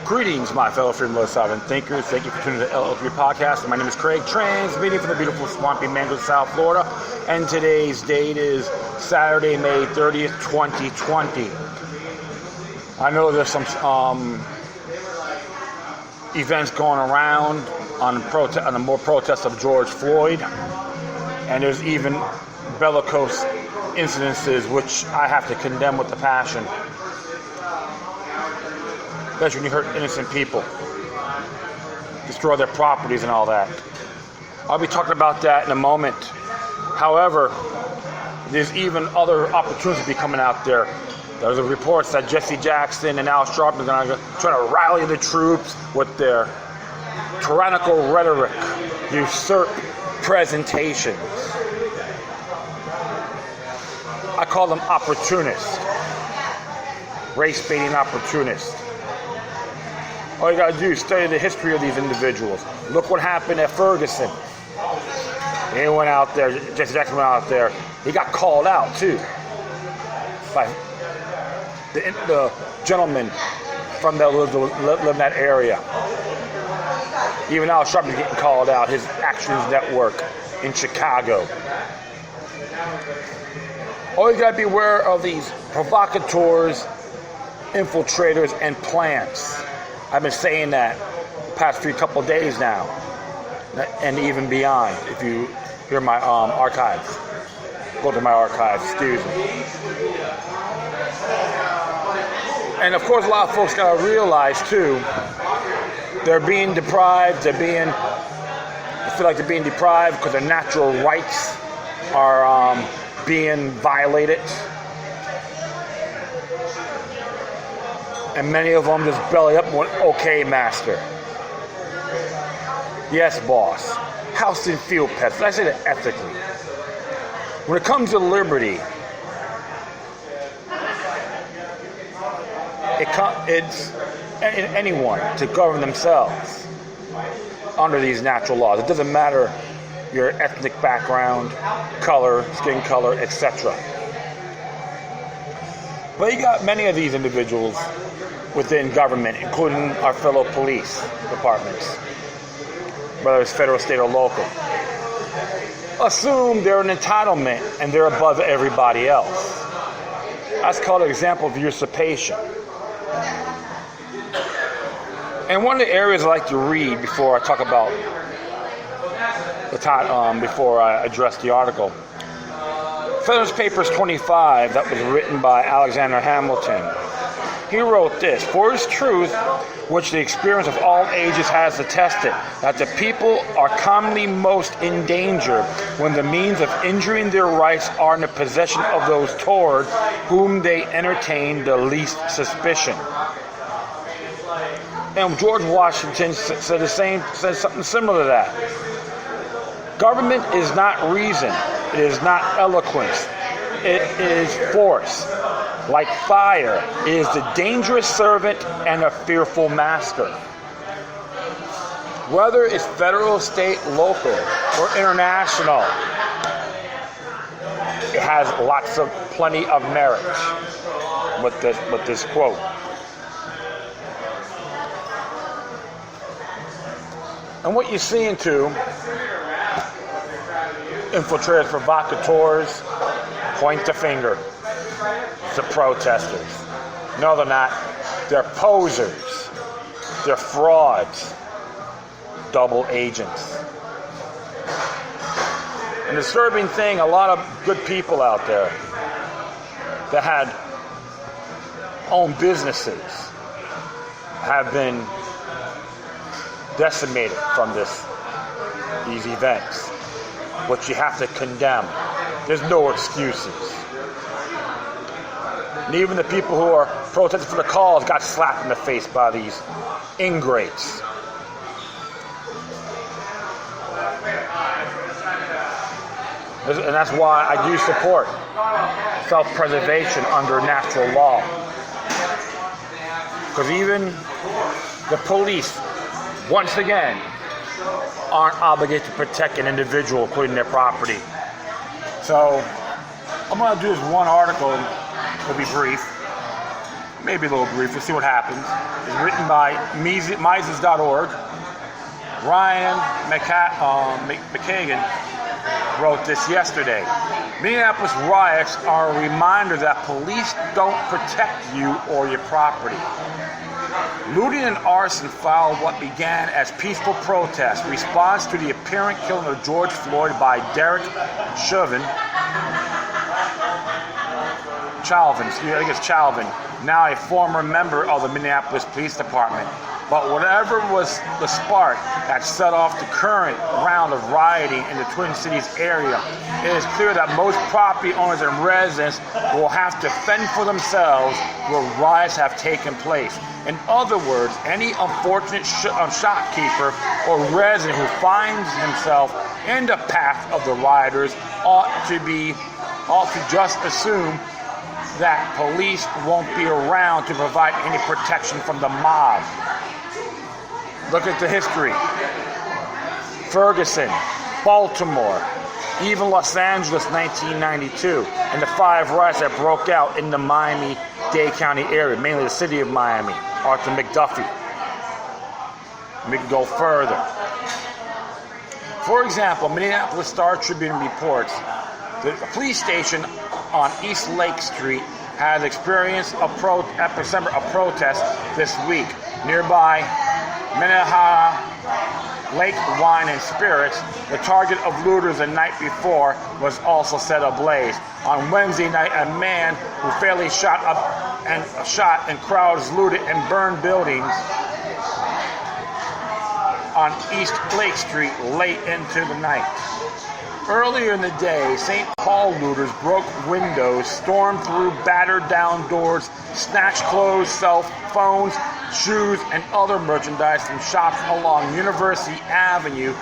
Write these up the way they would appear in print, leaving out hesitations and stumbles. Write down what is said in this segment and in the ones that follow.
Greetings, my fellow freedom-loving sovereign thinkers. Thank you for tuning to the LL3 podcast. My name is Craig, transmitting from the beautiful swampy Mango, South Florida. And today's date is Saturday, May 30th, 2020. I know there's some events going around on the more protests of George Floyd. And there's even bellicose incidences, which I have to condemn with a passion. Especially when you hurt innocent people, destroy their properties and all that. I'll be talking about that in a moment. However, there's even other opportunities to be coming out there. There's reports that Jesse Jackson and Al Sharpton are going to try to rally the troops with their tyrannical rhetoric, usurp presentations. I call them opportunists, race-baiting opportunists. All you got to do is study the history of these individuals. Look what happened at Ferguson. He went out there, Jesse Jackson went out there. He got called out, too, by the gentleman from that lived in that area. Even Al Sharpton getting called out, his Actions Network in Chicago. All you got to be aware of these provocateurs, infiltrators, and plants. I've been saying that the past couple of days now, and even beyond. If you hear my archives, go to my archives, excuse me. And of course, a lot of folks got to realize too, they're being deprived. They feel like they're being deprived because their natural rights are being violated. And many of them just belly up and went, okay, master. Yes, boss. House and field pets. I say that ethically. When it comes to liberty, it's anyone to govern themselves under these natural laws. It doesn't matter your ethnic background, color, skin color, etc. But you got many of these individuals within government, including our fellow police departments, whether it's federal, state, or local. Assume they're an entitlement and they're above everybody else. That's called an example of usurpation. And one of the areas I like to read before I talk about before I address the article, Feathers Papers 25, that was written by Alexander Hamilton. He wrote this: "For it is truth, which the experience of all ages has attested, that the people are commonly most in danger when the means of injuring their rights are in the possession of those toward whom they entertain the least suspicion." And George Washington said something similar to that. Government is not reason. It is not eloquence. It is force. Like fire, it is the dangerous servant and a fearful master. Whether it's federal, state, local, or international, it has plenty of merit with this quote. And what you're seeing too, infiltrators, provocateurs, point the finger to protesters. No, they're not. They're posers. They're frauds. Double agents. An disturbing thing, a lot of good people out there that had owned businesses have been decimated from these events, which you have to condemn. There's no excuses. And even the people who are protesting for the cause got slapped in the face by these ingrates. And that's why I do support self-preservation under natural law. Because even the police, once again, aren't obligated to protect an individual, including their property. So I'm going to do this one article. It'll be brief. maybe a little brief. We'll see what happens. It's written by Mises.org. Ryan McKagan wrote this yesterday. Minneapolis riots are a reminder that police don't protect you or your property. Looting and arson followed what began as peaceful protest, response to the apparent killing of George Floyd by Derek Chauvin, now a former member of the Minneapolis Police Department. But whatever was the spark that set off the current round of rioting in the Twin Cities area, it is clear that most property owners and residents will have to fend for themselves where riots have taken place. In other words, any unfortunate shopkeeper or resident who finds himself in the path of the rioters ought to just assume that police won't be around to provide any protection from the mob. Look at the history. Ferguson, Baltimore, even Los Angeles, 1992, and the 5 riots that broke out in the Miami-Dade County area, mainly the city of Miami. Arthur McDuffie. We can go further. For example, Minneapolis Star-Tribune reports the police station on East Lake Street has experienced epicenter of protest this week. Nearby Minnehaha Lake Wine and Spirits, the target of looters the night before, was also set ablaze. On Wednesday night, a man who fairly shot and crowds looted and burned buildings on East Lake Street late into the night. Earlier in the day, St. Paul looters broke windows, stormed through battered down doors, snatched clothes, cell phones, shoes, and other merchandise from shops along University Avenue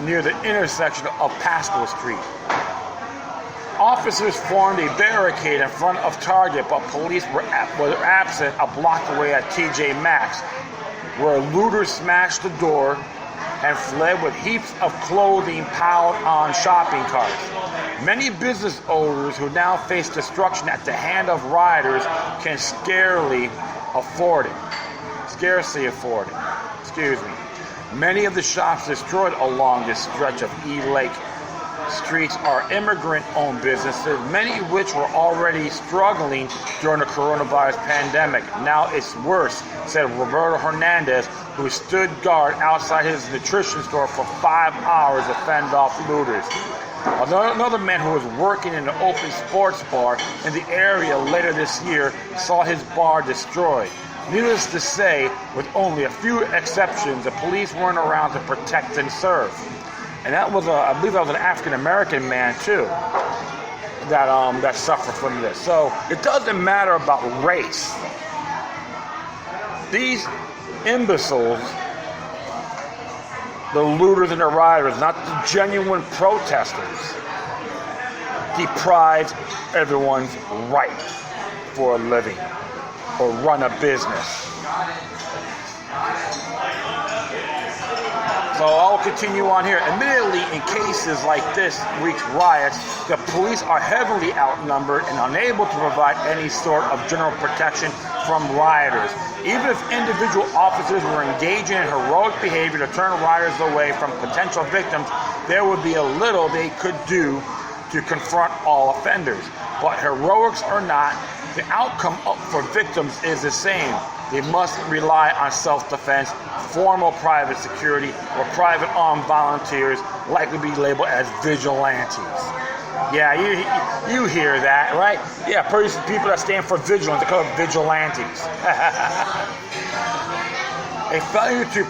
near the intersection of Pasco Street. Officers formed a barricade in front of Target, but police were absent a block away at TJ Maxx, where looters smashed the door and fled with heaps of clothing piled on shopping carts. Many business owners who now face destruction at the hand of rioters can scarcely afford it. Many of the shops destroyed along this stretch of E-Lake streets are immigrant-owned businesses, many of which were already struggling during the coronavirus pandemic. Now it's worse, said Roberto Hernandez, who stood guard outside his nutrition store for 5 hours to fend off looters. Another man who was working in an open sports bar in the area later this year saw his bar destroyed. Needless to say, with only a few exceptions, the police weren't around to protect and serve. And that was, I believe that was an African-American man, too, that suffered from this. So it doesn't matter about race. These imbeciles, the looters and the rioters, not the genuine protesters, deprive everyone's right for a living or run a business. So I'll continue on here. Admittedly, in cases like this week's riots, the police are heavily outnumbered and unable to provide any sort of general protection from rioters. Even if individual officers were engaging in heroic behavior to turn rioters away from potential victims, there would be a little they could do to confront all offenders. But heroics or not, the outcome for victims is the same. They must rely on self-defense, formal private security, or private armed volunteers, likely to be labeled as vigilantes. Yeah, you hear that, right? Yeah, people that stand for vigilance, they call them vigilantes. A failure to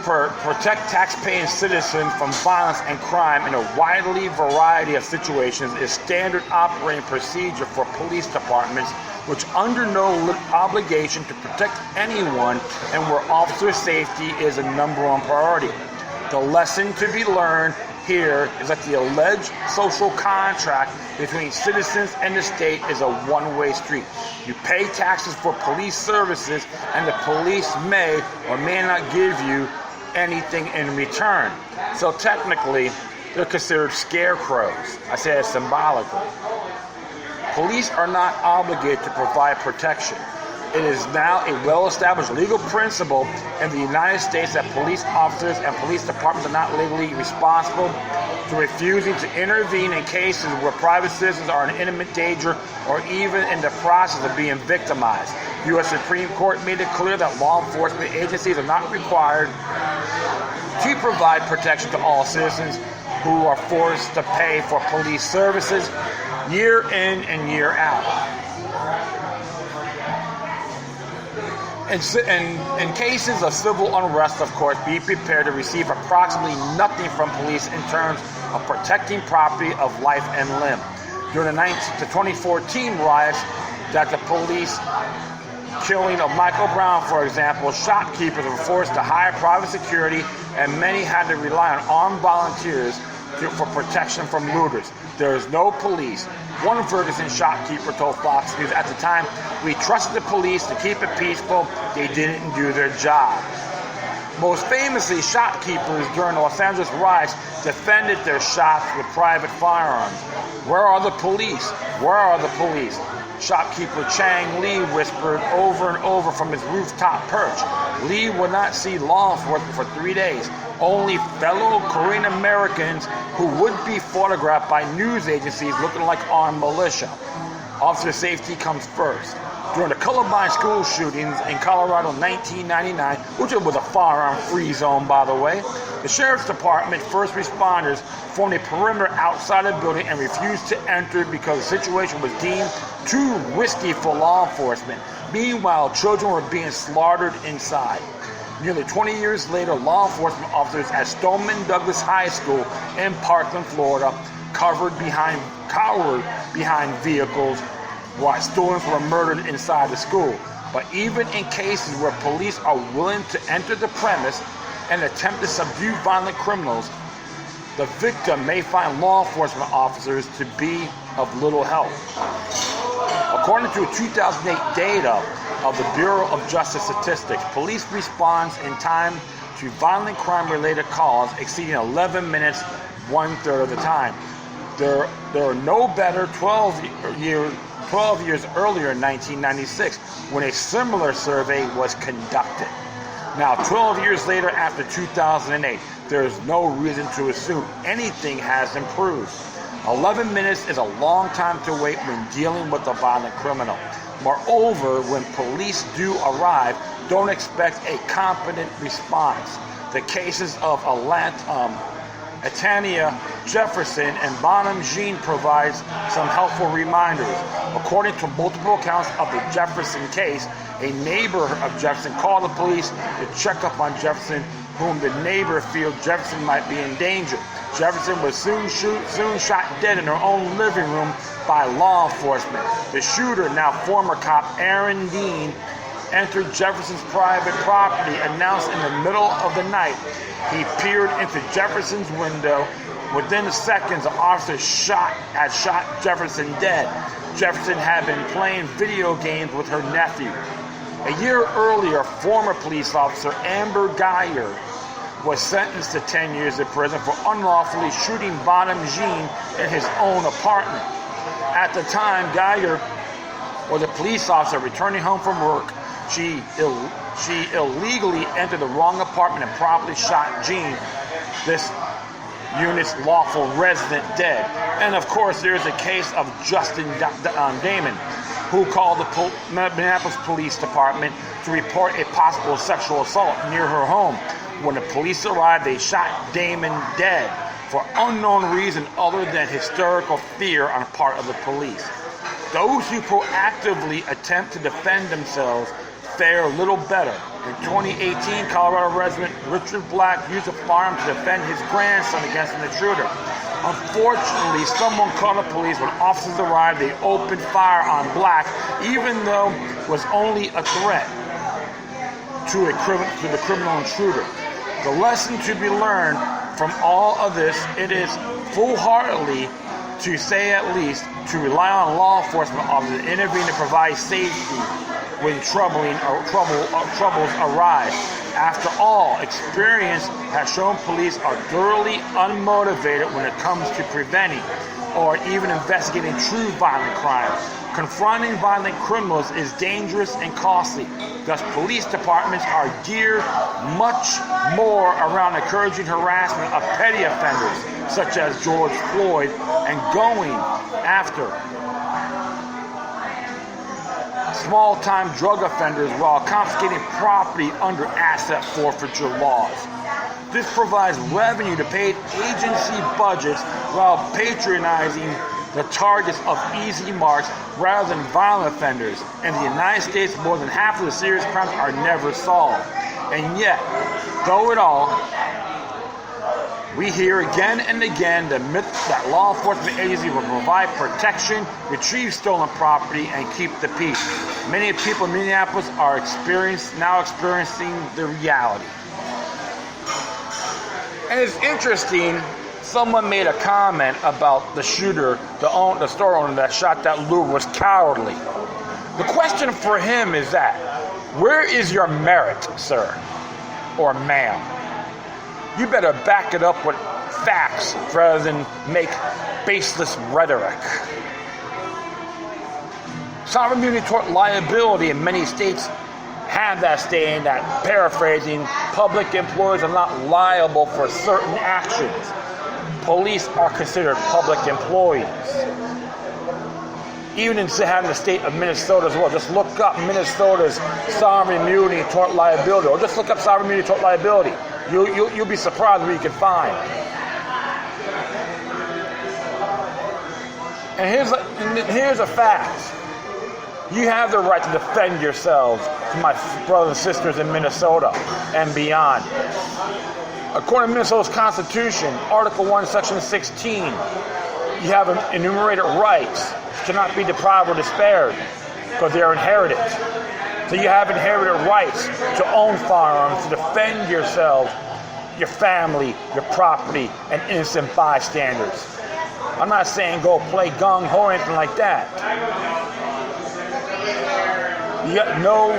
protect tax-paying citizens from violence and crime in a widely variety of situations is standard operating procedure for police departments, which under no obligation to protect anyone and where officer safety is a number one priority. The lesson to be learned here is that the alleged social contract between citizens and the state is a one-way street. You pay taxes for police services, and the police may or may not give you anything in return. So technically, they're considered scarecrows. I say it symbolically. Police are not obligated to provide protection. It is now a well-established legal principle in the United States that police officers and police departments are not legally responsible for refusing to intervene in cases where private citizens are in imminent danger or even in the process of being victimized. The U.S. Supreme Court made it clear that law enforcement agencies are not required to provide protection to all citizens who are forced to pay for police services year in and year out. In cases of civil unrest, of course, be prepared to receive approximately nothing from police in terms of protecting property of life and limb. During the 2014 riots, that the police killing of Michael Brown, for example, shopkeepers were forced to hire private security, and many had to rely on armed volunteers for protection from looters. There is no police. One Ferguson shopkeeper told Fox News, at the time, we trusted the police to keep it peaceful. They didn't do their job. Most famously, shopkeepers during the Los Angeles riots defended their shops with private firearms. Where are the police? Where are the police? Shopkeeper Chang Lee whispered over and over from his rooftop perch. Lee would not see law enforcement for 3 days. Only fellow Korean Americans who would be photographed by news agencies looking like armed militia. Officer safety comes first. During the Columbine school shootings in Colorado in 1999, which was a firearm-free zone, by the way, the Sheriff's Department first responders formed a perimeter outside the building and refused to enter because the situation was deemed too risky for law enforcement. Meanwhile, children were being slaughtered inside. Nearly 20 years later, law enforcement officers at Stoneman Douglas High School in Parkland, Florida, cowered behind vehicles while students were murdered inside the school. But even in cases where police are willing to enter the premise and attempt to subdue violent criminals, the victim may find law enforcement officers to be of little help. According to 2008 data of the Bureau of Justice Statistics, police response in time to violent crime-related calls exceeding 11 minutes, 1/3 of the time. There are no better 12 years earlier in 1996 when a similar survey was conducted. Now, 12 years later after 2008, there is no reason to assume anything has improved. 11 minutes is a long time to wait when dealing with a violent criminal. Moreover, when police do arrive, don't expect a competent response. The cases of Atania Jefferson and Bonham Jean provides some helpful reminders. According to multiple accounts of the Jefferson case, a neighbor of Jefferson called the police to check up on Jefferson, whom the neighbor feared Jefferson might be in danger. Jefferson was soon shot dead in her own living room by law enforcement. The shooter, now former cop Aaron Dean, entered Jefferson's private property, announced in the middle of the night. He peered into Jefferson's window. Within seconds, the officer had shot Jefferson dead. Jefferson had been playing video games with her nephew. A year earlier, former police officer Amber Geyer was sentenced to 10 years in prison for unlawfully shooting Bonham Jean in his own apartment. At the time, Geyer was a police officer returning home from work. She illegally entered the wrong apartment and promptly shot Jean, this unit's lawful resident, dead. And of course, there's a case of Justin Damon, who called the Minneapolis Police Department to report a possible sexual assault near her home. When the police arrived, they shot Damon dead for unknown reason other than hysterical fear on the part of the police. Those who proactively attempt to defend themselves fare a little better. In 2018, Colorado resident Richard Black used a firearm to defend his grandson against an intruder. Unfortunately, someone called the police. When officers arrived, they opened fire on Black, even though it was only a threat to the criminal intruder. The lesson to be learned from all of this, it is foolhardily, to say at least, to rely on law enforcement officers to intervene to provide safety when troubles arise. After all, experience has shown police are thoroughly unmotivated when it comes to preventing or even investigating true violent crimes. Confronting violent criminals is dangerous and costly. Thus, police departments are geared much more around encouraging harassment of petty offenders, such as George Floyd, and going after small-time drug offenders while confiscating property under asset forfeiture laws. This provides revenue to paid agency budgets while patronizing the targets of easy marks rather than violent offenders. In the United States, more than half of the serious crimes are never solved. And yet, through it all, we hear again and again the myth that law enforcement agencies will provide protection, retrieve stolen property, and keep the peace. Many people in Minneapolis are now experiencing the reality. And it's interesting, someone made a comment about the shooter, the store owner that shot that Lou was cowardly. The question for him is that, where is your merit, sir or ma'am? You better back it up with facts rather than make baseless rhetoric. Sovereign immunity tort liability in many states have that saying that, paraphrasing, public employees are not liable for certain actions. Police are considered public employees. Even in the state of Minnesota as well. Just look up Minnesota's sovereign immunity tort liability, or just look up sovereign immunity tort liability. You'll be surprised what you can find. And here's a fact. You have the right to defend yourselves from my brothers and sisters in Minnesota and beyond. According to Minnesota's Constitution, Article 1, Section 16, you have enumerated rights cannot be deprived or despaired because they are inherited. So you have inherited rights to own firearms, to defend yourselves, your family, your property, and innocent bystanders. I'm not saying go play gung-ho or anything like that. You got to know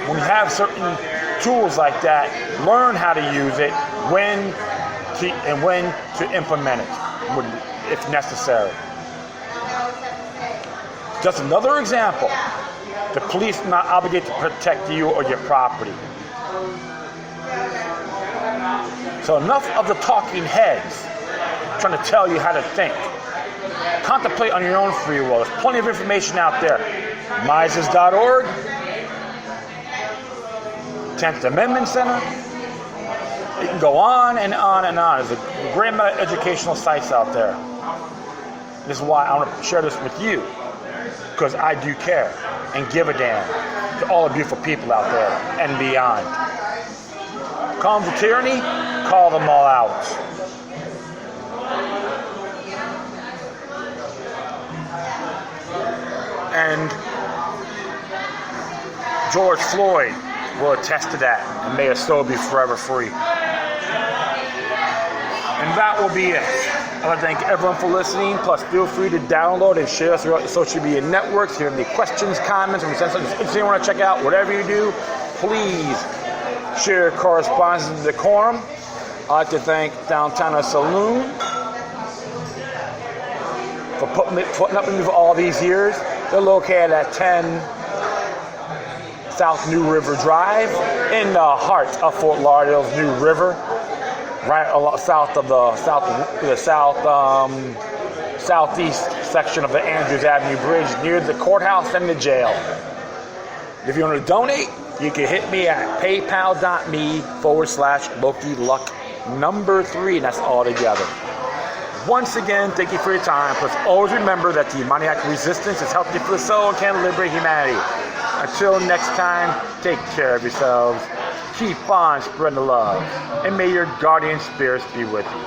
when you have certain tools like that, learn how to use it, when to implement it, if necessary. Just another example. The police are not obligated to protect you or your property. So enough of the talking heads trying to tell you how to think. Contemplate on your own free will. There's plenty of information out there. Mises.org, 10th Amendment Center. You can go on and on and on. There's a great amount of educational sites out there. This is why I want to share this with you, because I do care and give a damn to all the beautiful people out there and beyond. Call them for tyranny, call them all out. And George Floyd will attest to that, and may his soul be forever free. And that will be it. I want to thank everyone for listening. Plus, feel free to download and share us throughout the social media networks. If you have any questions, comments, or something interesting you want to check out, whatever you do, please share correspondence to Decorum. I'd like to thank Downtown Saloon for putting up with me for all these years. They're located at 10 South New River Drive in the heart of Fort Lauderdale's New River, right south of the southeast section of the Andrews Avenue Bridge, near the courthouse and the jail. If you want to donate, you can hit me at paypal.me/LokiLuck3, and that's all together. Once again, thank you for your time. Plus, always remember that the demoniac resistance is healthy for the soul and can liberate humanity. Until next time, take care of yourselves. Keep on spreading the love. And may your guardian spirits be with you.